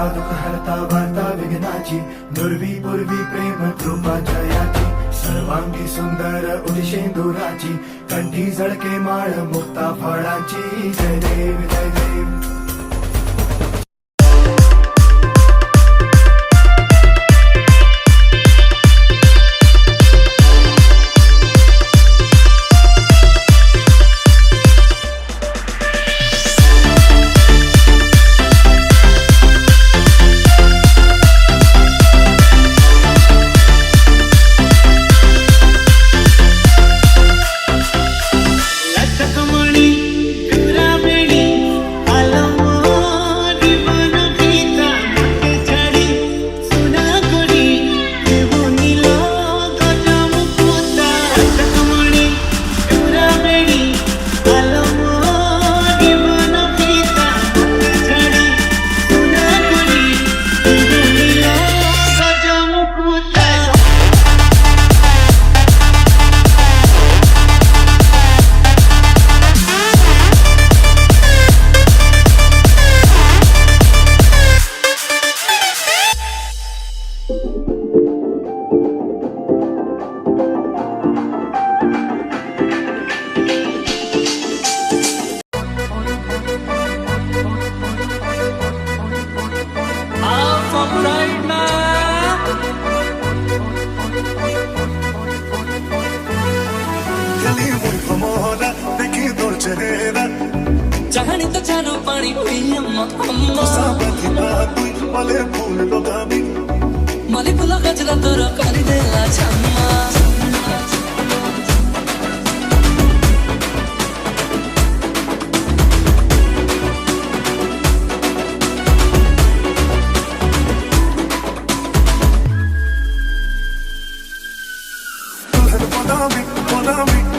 हरता दुःख हरता वार्ता विघ्नाची दुर्वी पूर्वी प्रेम कृपा जयाची सर्वांगी सुंदर उदिशेंदुराची कंठी झळके माळ मुक्ता फळाची जय देव जय देव. चाहनी तो चारो पानी हुई अम्मा अम्मा माली फुला गजरा तोरा काली देला छम्मा दुल्हन